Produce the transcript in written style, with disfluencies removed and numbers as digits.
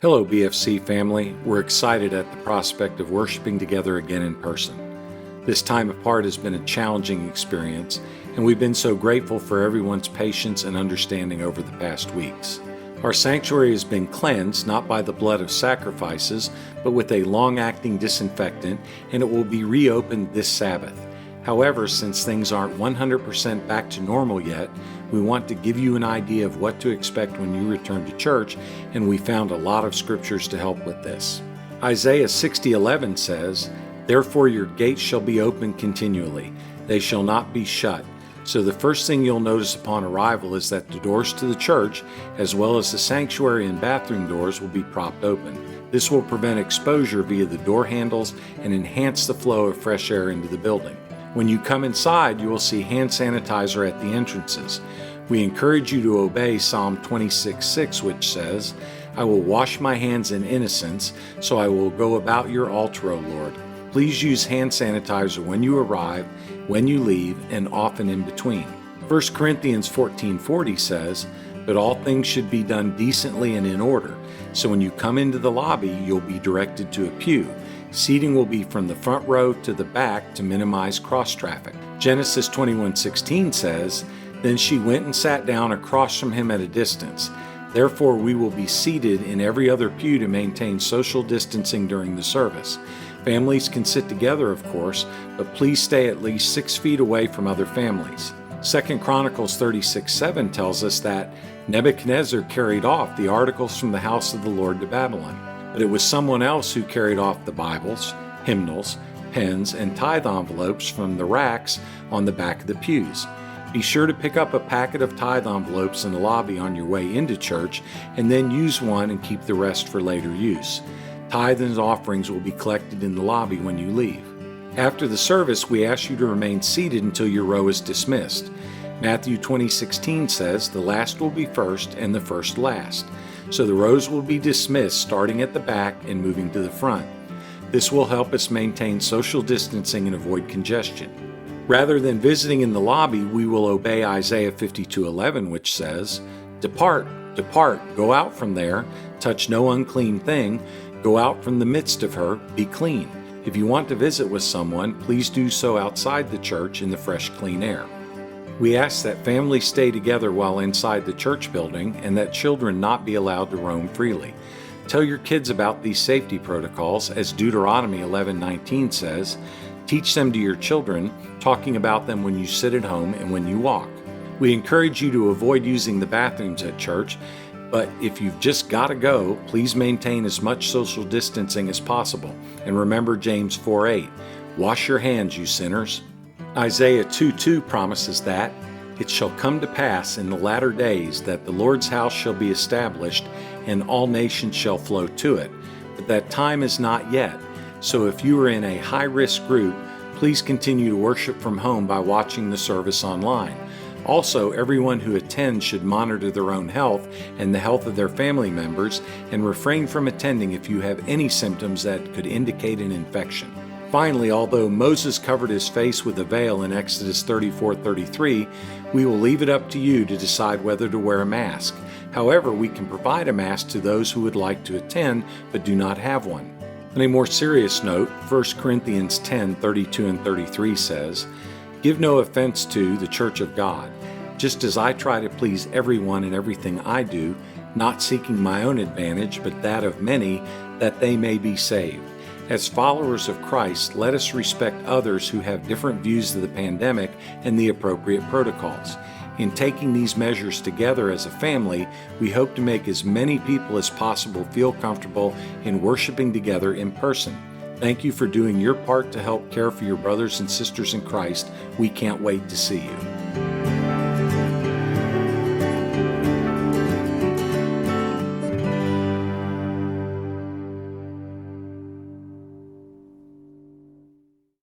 Hello, BFC family. We're excited at the prospect of worshiping together again in person. This time apart has been a challenging experience, and we've been so grateful for everyone's patience and understanding over the past weeks. Our sanctuary has been cleansed not by the blood of sacrifices, but with a long-acting disinfectant, and it will be reopened this Sabbath. However, since things aren't 100% back to normal yet, we want to give you an idea of what to expect when you return to church, and we found a lot of scriptures to help with this. Isaiah 60:11 says, "Therefore your gates shall be open continually, they shall not be shut." So the first thing you'll notice upon arrival is that the doors to the church, as well as the sanctuary and bathroom doors, will be propped open. This will prevent exposure via the door handles and enhance the flow of fresh air into the building. When you come inside, you will see hand sanitizer at the entrances. We encourage you to obey Psalm 26:6, which says, "I will wash my hands in innocence, so I will go about your altar, O Lord." Please use hand sanitizer when you arrive, when you leave, and often in between. 1 Corinthians 14:40 says, "But all things should be done decently and in order. So when you come into the lobby, you'll be directed to a pew. Seating will be from the front row to the back to minimize cross traffic." Genesis 21:16 says, "Then she went and sat down across from him at a distance. Therefore we will be seated in every other pew to maintain social distancing during the service. Families can sit together, of course, but please stay at least 6 feet away from other families." 2 Chronicles 36:7 tells us that Nebuchadnezzar carried off the articles from the house of the Lord to Babylon. But it was someone else who carried off the Bibles, hymnals, pens, and tithe envelopes from the racks on the back of the pews. Be sure to pick up a packet of tithe envelopes in the lobby on your way into church, and then use one and keep the rest for later use. Tithe and offerings will be collected in the lobby when you leave. After the service, we ask you to remain seated until your row is dismissed. Matthew 20:16 says, "The last will be first, and the first last." So the rows will be dismissed starting at the back and moving to the front. This will help us maintain social distancing and avoid congestion. Rather than visiting in the lobby, we will obey Isaiah 52:11, which says, "Depart, depart, go out from there, touch no unclean thing, go out from the midst of her, be clean." If you want to visit with someone, please do so outside the church in the fresh, clean air. We ask that families stay together while inside the church building and that children not be allowed to roam freely. Tell your kids about these safety protocols, as Deuteronomy 11:19 says, "Teach them to your children, talking about them when you sit at home and when you walk." We encourage you to avoid using the bathrooms at church, but if you've just got to go, please maintain as much social distancing as possible. And remember James 4:8, "Wash your hands, you sinners." Isaiah 2:2 promises that, "It shall come to pass in the latter days that the Lord's house shall be established, and all nations shall flow to it. But that time is not yet. So if you are in a high-risk group, please continue to worship from home by watching the service online. Also, everyone who attends should monitor their own health and the health of their family members, and refrain from attending if you have any symptoms that could indicate an infection." Finally, although Moses covered his face with a veil in Exodus 34:33, we will leave it up to you to decide whether to wear a mask. However, we can provide a mask to those who would like to attend but do not have one. On a more serious note, 1 Corinthians 10:32 and 33 says, "Give no offense to the church of God, just as I try to please everyone in everything I do, not seeking my own advantage, but that of many, that they may be saved." As followers of Christ, let us respect others who have different views of the pandemic and the appropriate protocols. In taking these measures together as a family, we hope to make as many people as possible feel comfortable in worshiping together in person. Thank you for doing your part to help care for your brothers and sisters in Christ. We can't wait to see you.